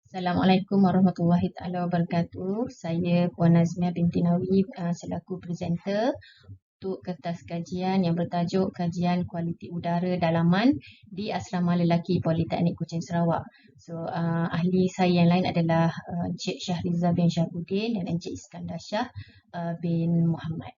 Assalamualaikum warahmatullahi taala wabarakatuh. Saya Puan Nazmiah binti Nawi selaku presenter untuk kertas kajian yang bertajuk Kajian Kualiti Udara Dalaman di Asrama Lelaki Politeknik Kuching Sarawak. Ahli saya yang lain adalah Encik Syahriza bin Syahrudin dan Encik Iskandar Shah bin Muhammad.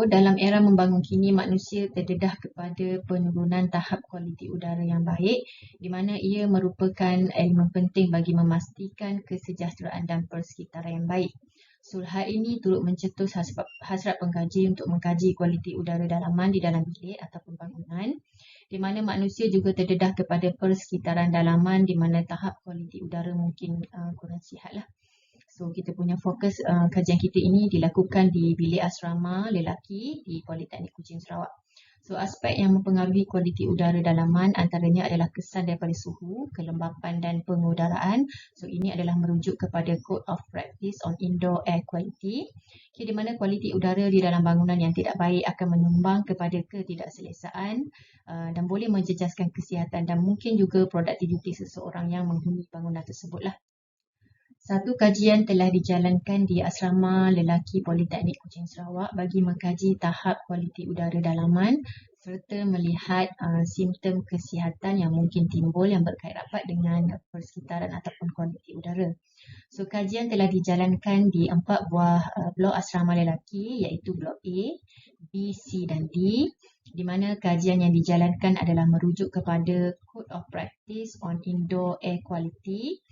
Dalam era membangun kini, manusia terdedah kepada penurunan tahap kualiti udara yang baik, di mana ia merupakan elemen penting bagi memastikan kesejahteraan dan persekitaran yang baik. Hal ini turut mencetus hasrat pengkaji untuk mengkaji kualiti udara dalaman di dalam bilik ataupun bangunan, di mana manusia juga terdedah kepada persekitaran dalaman di mana tahap kualiti udara mungkin kurang sihatlah. Kita punya fokus kajian kita ini dilakukan di bilik asrama lelaki di Politeknik Kuching Sarawak. Aspek yang mempengaruhi kualiti udara dalaman antaranya adalah kesan daripada suhu, kelembapan dan pengudaraan. Ini adalah merujuk kepada Code of Practice on Indoor Air Quality, di mana kualiti udara di dalam bangunan yang tidak baik akan menyumbang kepada ketidakselesaan dan boleh menjejaskan kesihatan dan mungkin juga produktiviti seseorang yang menghuni bangunan tersebutlah. Satu kajian telah dijalankan di Asrama Lelaki Politeknik Kuching Sarawak bagi mengkaji tahap kualiti udara dalaman serta melihat simptom kesihatan yang mungkin timbul yang berkait rapat dengan persekitaran ataupun kualiti udara. Kajian telah dijalankan di 4 buah blok asrama lelaki iaitu blok A, B, C dan D, di mana kajian yang dijalankan adalah merujuk kepada Code of Practice on Indoor Air Quality,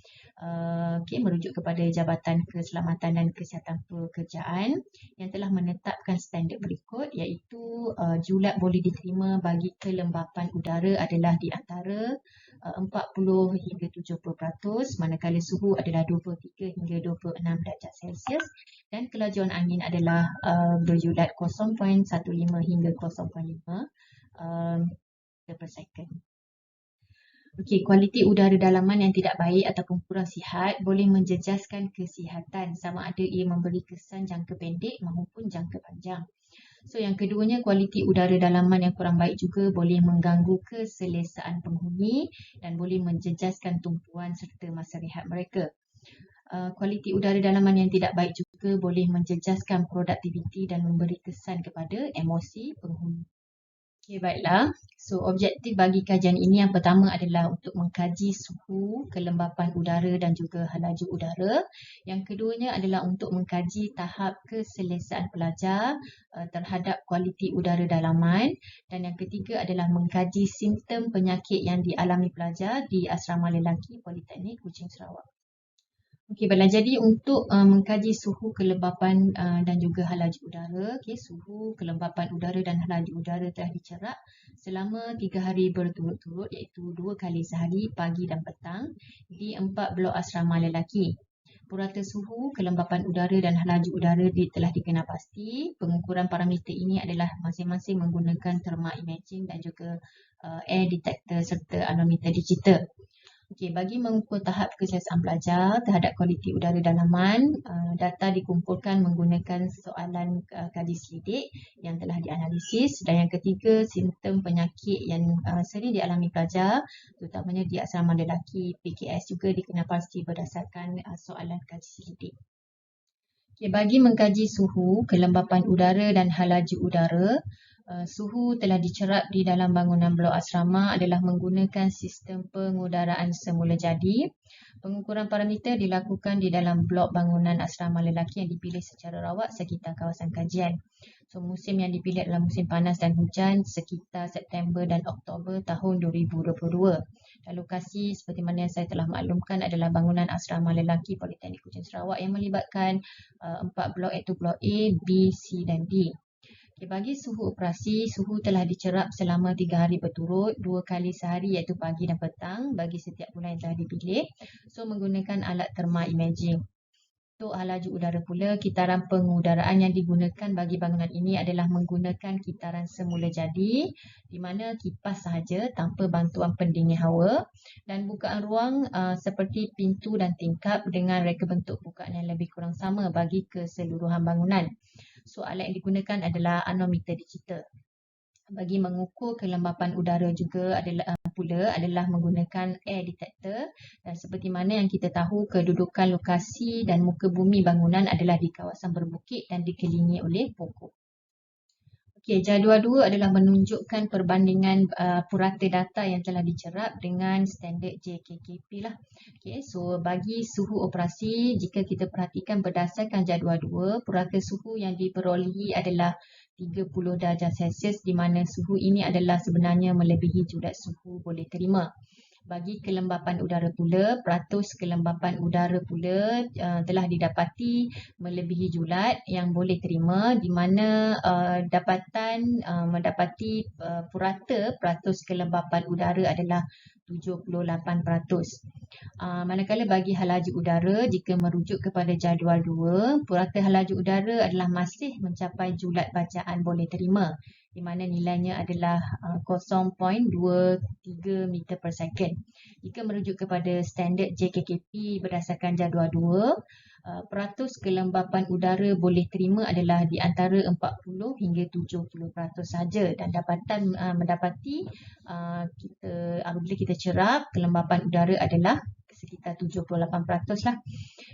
merujuk kepada Jabatan Keselamatan dan Kesihatan Pekerjaan yang telah menetapkan standard berikut iaitu julat boleh diterima bagi kelembapan udara adalah di antara 40 hingga 70%, manakala suhu adalah 23 hingga 26 darjah Celsius dan kelajuan angin adalah berjulat 0.15 hingga 0.5 per second. Kualiti udara dalaman yang tidak baik ataupun kurang sihat boleh menjejaskan kesihatan sama ada ia memberi kesan jangka pendek maupun jangka panjang. Yang keduanya, kualiti udara dalaman yang kurang baik juga boleh mengganggu keselesaan penghuni dan boleh menjejaskan tumpuan serta masa rehat mereka. Kualiti udara dalaman yang tidak baik juga boleh menjejaskan produktiviti dan memberi kesan kepada emosi penghuni. Baiklah. Objektif bagi kajian ini yang pertama adalah untuk mengkaji suhu, kelembapan udara dan juga laju udara. Yang keduanya adalah untuk mengkaji tahap keselesaan pelajar terhadap kualiti udara dalaman. Dan yang ketiga adalah mengkaji simptom penyakit yang dialami pelajar di Asrama Lelaki Politeknik Kuching Sarawak. Baiklah, jadi untuk mengkaji suhu, kelembapan dan juga laju udara, suhu, kelembapan udara dan laju udara telah dicerap selama 3 hari berturut-turut iaitu 2 kali sehari, pagi dan petang di 4 blok asrama lelaki. Purata suhu, kelembapan udara dan laju udara telah dikenal pasti. Pengukuran parameter ini adalah masing-masing menggunakan thermal imaging dan juga air detector serta anemometer digital. Bagi mengukur tahap keselesaan pelajar terhadap kualiti udara dalaman, data dikumpulkan menggunakan soalan kaji selidik yang telah dianalisis. Dan yang ketiga, simptom penyakit yang sering dialami pelajar, terutamanya di asrama lelaki PKS juga dikenal pasti berdasarkan soalan kaji selidik. Bagi mengkaji suhu, kelembapan udara dan laju udara, suhu telah dicerap di dalam bangunan blok asrama adalah menggunakan sistem pengudaraan semula jadi. Pengukuran parameter dilakukan di dalam blok bangunan asrama lelaki yang dipilih secara rawat sekitar kawasan kajian. Musim yang dipilih adalah musim panas dan hujan sekitar September dan Oktober tahun 2022. Dan lokasi seperti mana yang saya telah maklumkan adalah bangunan asrama lelaki Politeknik Kuching Sarawak yang melibatkan 4 blok iaitu blok A, B, C dan D. Bagi suhu operasi, suhu telah dicerap selama 3 hari berturut, 2 kali sehari iaitu pagi dan petang bagi setiap bulan yang telah dipilih. Menggunakan alat thermal imaging. Untuk laju udara pula, kitaran pengudaraan yang digunakan bagi bangunan ini adalah menggunakan kitaran semula jadi, di mana kipas sahaja tanpa bantuan pendingin hawa dan bukaan ruang seperti pintu dan tingkap dengan reka bentuk bukaan yang lebih kurang sama bagi keseluruhan bangunan. Alat yang digunakan adalah anemometer digital. Bagi mengukur kelembapan udara juga adalah pula adalah menggunakan air detector, dan seperti mana yang kita tahu, kedudukan lokasi dan muka bumi bangunan adalah di kawasan berbukit dan dikelilingi oleh pokok. Okey, jadual 2 adalah menunjukkan perbandingan purata data yang telah dicerap dengan standard JKKP lah. Okey, so bagi suhu operasi, jika kita perhatikan berdasarkan jadual 2, purata suhu yang diperolehi adalah 30 darjah Celsius, di mana suhu ini adalah sebenarnya melebihi julat suhu boleh terima. Bagi kelembapan udara pula, peratus kelembapan udara pula telah didapati melebihi julat yang boleh terima, di mana dapatan mendapati purata peratus kelembapan udara adalah 78%. Manakala bagi halaju udara, jika merujuk kepada jadual 2, purata halaju udara adalah masih mencapai julat bacaan boleh terima, di mana nilainya adalah 0.23 meter per second. Jika merujuk kepada standard JKKP berdasarkan jadual 2, peratus kelembapan udara boleh terima adalah di antara 40 hingga 70% saja, dan dapatan mendapati apabila kita cerap, kelembapan udara adalah sekitar 78% lah.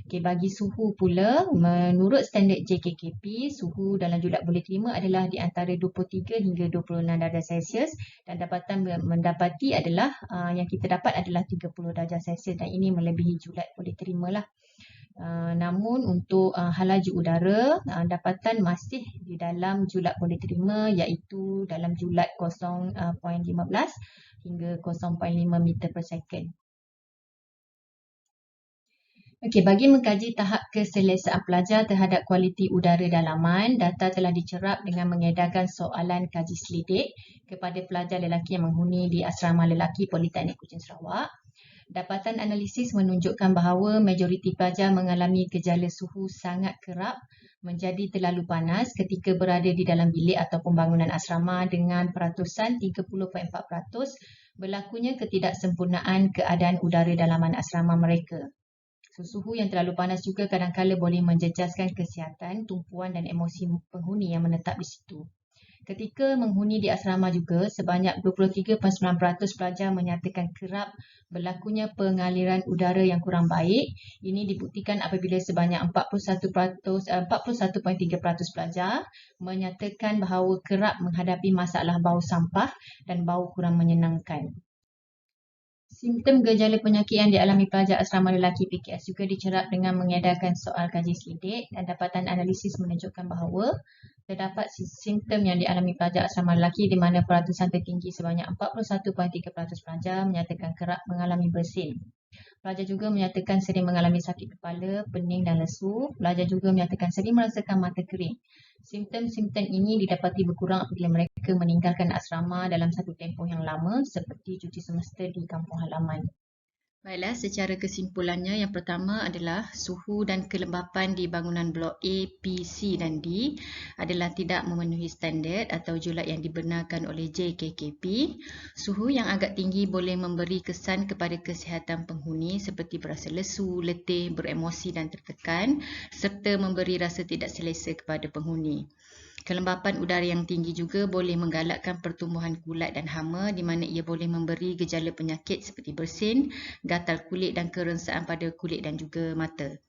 Okay, bagi suhu pula, menurut standard JKKP, suhu dalam julat boleh terima adalah di antara 23 hingga 26 darjah Celsius, dan dapatan mendapati adalah yang kita dapat adalah 30 darjah Celsius, dan ini melebihi julat boleh terima lah. Namun untuk halaju udara, dapatan masih di dalam julat boleh terima, iaitu dalam julat 0.15 hingga 0.5 meter per second. Okey, bagi mengkaji tahap keselesaan pelajar terhadap kualiti udara dalaman, data telah dicerap dengan mengedarkan soalan kaji selidik kepada pelajar lelaki yang menghuni di Asrama Lelaki Politeknik Kuching Sarawak. Dapatan analisis menunjukkan bahawa majoriti pelajar mengalami gejala suhu sangat kerap menjadi terlalu panas ketika berada di dalam bilik ataupun bangunan asrama, dengan peratusan 30.4% berlakunya ketidaksempurnaan keadaan udara dalaman asrama mereka. Suhu yang terlalu panas juga kadang-kala boleh menjejaskan kesihatan, tumpuan dan emosi penghuni yang menetap di situ. Ketika menghuni di asrama juga, sebanyak 23.9% pelajar menyatakan kerap berlakunya pengaliran udara yang kurang baik. Ini dibuktikan apabila sebanyak 41.3% pelajar menyatakan bahawa kerap menghadapi masalah bau sampah dan bau kurang menyenangkan. Simptom gejala penyakit yang dialami pelajar asrama lelaki PKS juga dicerap dengan mengedarkan soal kaji selidik, dan dapatan analisis menunjukkan bahawa terdapat simptom yang dialami pelajar asrama lelaki di mana peratusan tertinggi sebanyak 41.3% pelajar menyatakan kerap mengalami bersin. Pelajar juga menyatakan sering mengalami sakit kepala, pening dan lesu. Pelajar juga menyatakan sering merasakan mata kering. Simptom-simptom ini didapati berkurang apabila mereka meninggalkan asrama dalam satu tempoh yang lama, seperti cuti semester di kampung halaman. Baiklah, secara kesimpulannya, yang pertama adalah suhu dan kelembapan di bangunan blok A, B, C dan D adalah tidak memenuhi standard atau julat yang dibenarkan oleh JKKP. Suhu yang agak tinggi boleh memberi kesan kepada kesihatan penghuni seperti berasa lesu, letih, beremosi dan tertekan, serta memberi rasa tidak selesa kepada penghuni. Kelembapan udara yang tinggi juga boleh menggalakkan pertumbuhan kulat dan hama, di mana ia boleh memberi gejala penyakit seperti bersin, gatal kulit dan kerengsaan pada kulit dan juga mata.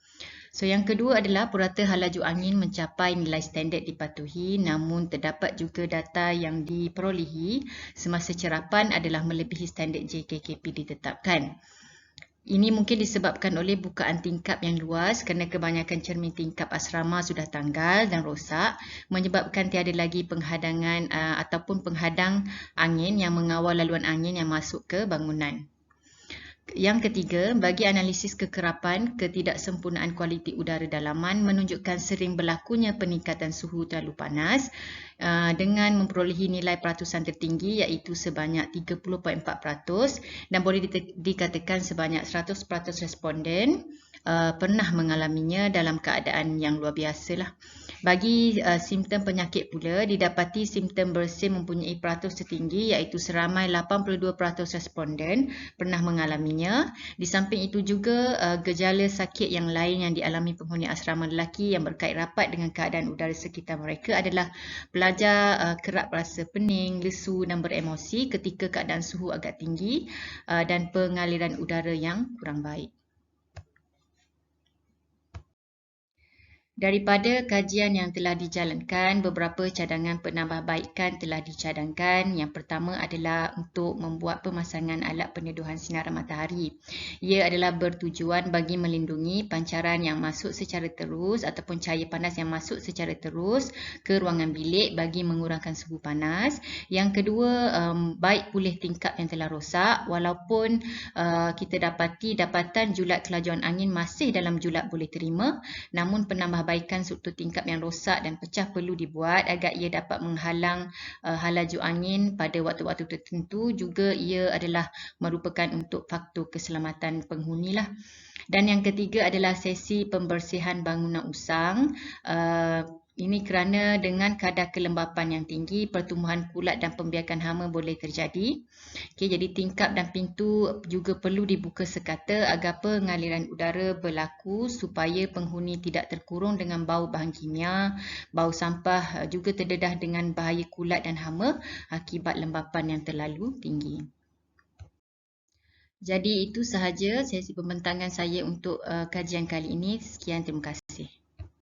So, yang kedua adalah purata halaju angin mencapai nilai standard dipatuhi, namun terdapat juga data yang diperolehi semasa cerapan adalah melebihi standard JKKP ditetapkan. Ini mungkin disebabkan oleh bukaan tingkap yang luas kerana kebanyakan cermin tingkap asrama sudah tanggal dan rosak, menyebabkan tiada lagi penghadangan ataupun penghadang angin yang mengawal laluan angin yang masuk ke bangunan. Yang ketiga, bagi analisis kekerapan, ketidaksempurnaan kualiti udara dalaman menunjukkan sering berlakunya peningkatan suhu terlalu panas dengan memperolehi nilai peratusan tertinggi iaitu sebanyak 30.4% dan boleh dikatakan sebanyak 100% responden pernah mengalaminya dalam keadaan yang luar biasa lah. Bagi simptom penyakit pula, didapati simptom bersin mempunyai peratus tertinggi iaitu seramai 82% responden pernah mengalaminya. Di samping itu juga gejala sakit yang lain yang dialami penghuni asrama lelaki yang berkait rapat dengan keadaan udara sekitar mereka adalah pelajar kerap rasa pening, lesu dan beremosi ketika keadaan suhu agak tinggi dan pengaliran udara yang kurang baik. Daripada kajian yang telah dijalankan, beberapa cadangan penambahbaikan telah dicadangkan. Yang pertama adalah untuk membuat pemasangan alat peneduhan sinar matahari. Ia adalah bertujuan bagi melindungi pancaran yang masuk secara terus ataupun cahaya panas yang masuk secara terus ke ruangan bilik bagi mengurangkan suhu panas. Yang kedua, baik pulih tingkap yang telah rosak walaupun kita dapati dapatan julat kelajuan angin masih dalam julat boleh terima, namun penambahbaikan struktur tingkap yang rosak dan pecah perlu dibuat agar ia dapat menghalang halaju angin pada waktu-waktu tertentu. Juga ia adalah merupakan untuk faktor keselamatan penghuni lah. Dan yang ketiga adalah sesi pembersihan bangunan usang. Ini kerana dengan kadar kelembapan yang tinggi, pertumbuhan kulat dan pembiakan hama boleh terjadi. Jadi tingkap dan pintu juga perlu dibuka sekata agar pengaliran udara berlaku supaya penghuni tidak terkurung dengan bau bahan kimia, bau sampah juga terdedah dengan bahaya kulat dan hama akibat lembapan yang terlalu tinggi. Jadi itu sahaja sesi pembentangan saya untuk kajian kali ini. Sekian, terima kasih.